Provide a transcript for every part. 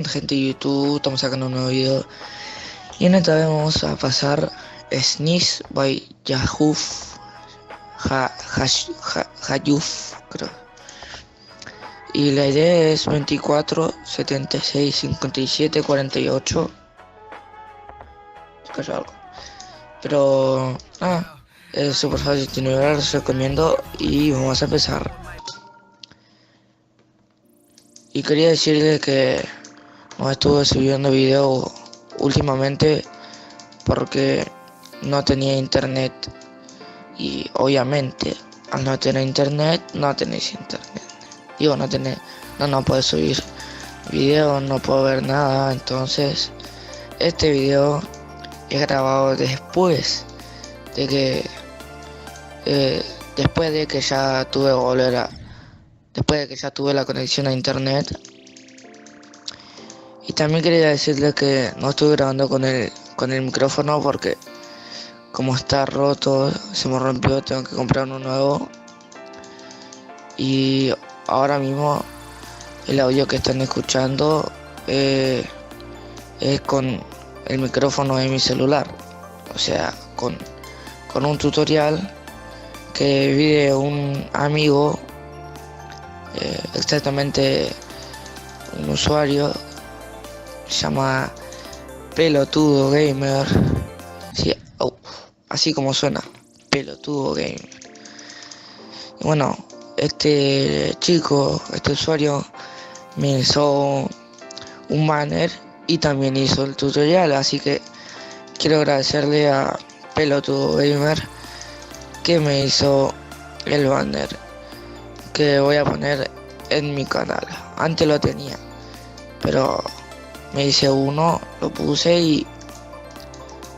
gente de YouTube? Estamos sacando un nuevo video y en esta vez vamos a pasar Sneeze by Yahoof Hayuf, creo. Y la idea es 24 76 57 48. Cayó algo. Pero es súper fácil de nivelar, les recomiendo y vamos a empezar. Y quería decirles que no estuve subiendo video últimamente porque no tenía internet. Y obviamente al no tener internet, no tenéis internet. Digo, no puedo subir video, no puedo ver nada. Entonces este video es grabado después de que ya después de que ya tuve la conexión a internet. Y también quería decirles que no estuve grabando con el micrófono porque como está roto, se me rompió, tengo que comprar uno nuevo. Y ahora mismo el audio que están escuchando es con el micrófono de mi celular, o sea, con un tutorial que vi de un amigo, exactamente un usuario, se llama Pelotudo Gamer, sí, así como suena, Pelotudo Gamer. Y bueno, este usuario me hizo un banner y también hizo el tutorial, así que quiero agradecerle a Pelotudo Gamer que me hizo el banner que voy a poner en mi canal. Antes lo tenía, pero me hice uno, lo puse y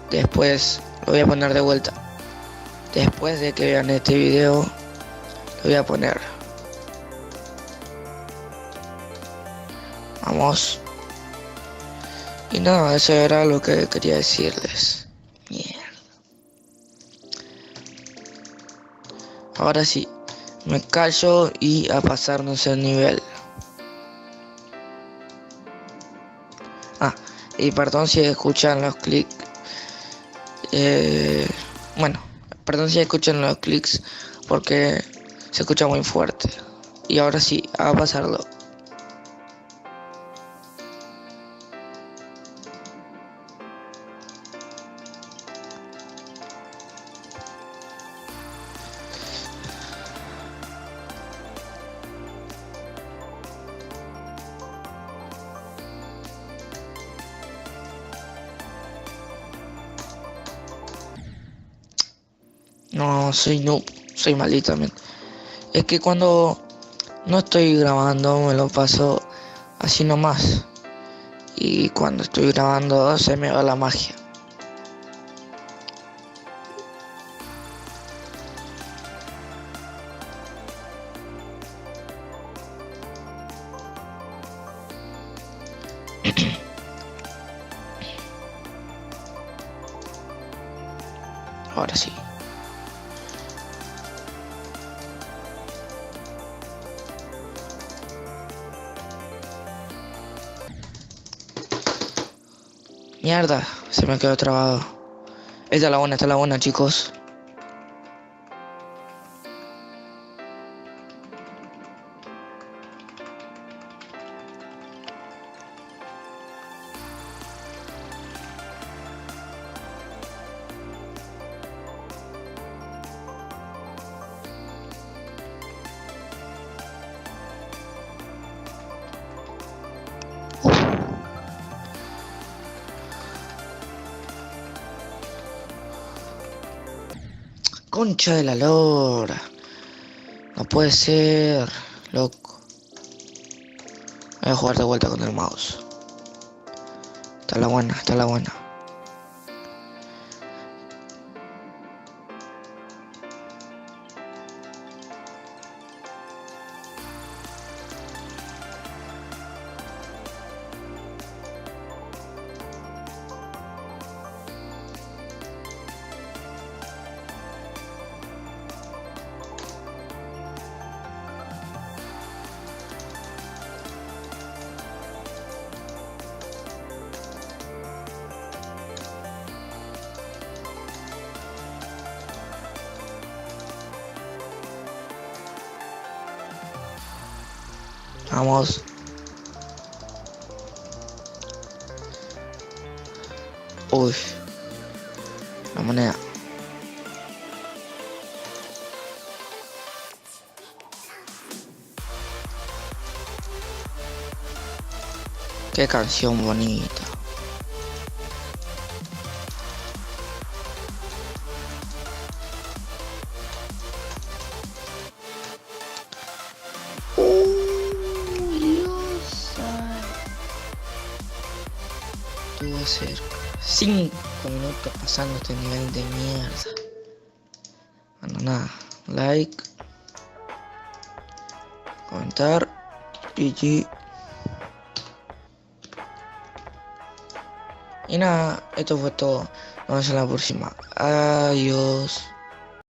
después lo voy a poner de vuelta. Después de que vean este video, lo voy a poner. Vamos. Y nada, eso era lo que quería decirles. Mierda. Ahora sí, me callo y a pasarnos el nivel. Y perdón si escuchan los clics. Perdón si escuchan los clics porque se escucha muy fuerte. Y ahora sí, a pasarlo. No, soy noob, soy maldito también. Es que cuando no estoy grabando me lo paso así nomás. Y cuando estoy grabando se me va la magia. Ahora sí. Mierda, se me quedó trabado. Esta es la buena, chicos. Concha de la lora. No puede ser, loco. Voy a jugar de vuelta con el mouse. Está la buena, está la buena. Vamos. Uy, la moneda. Qué canción bonita. Dios. Estuvo cerca. 5 minutos pasando este nivel de mierda. Bueno, nada. Like. Comentar. GG. Y nada, esto fue todo. Nos vemos en la próxima. Adiós.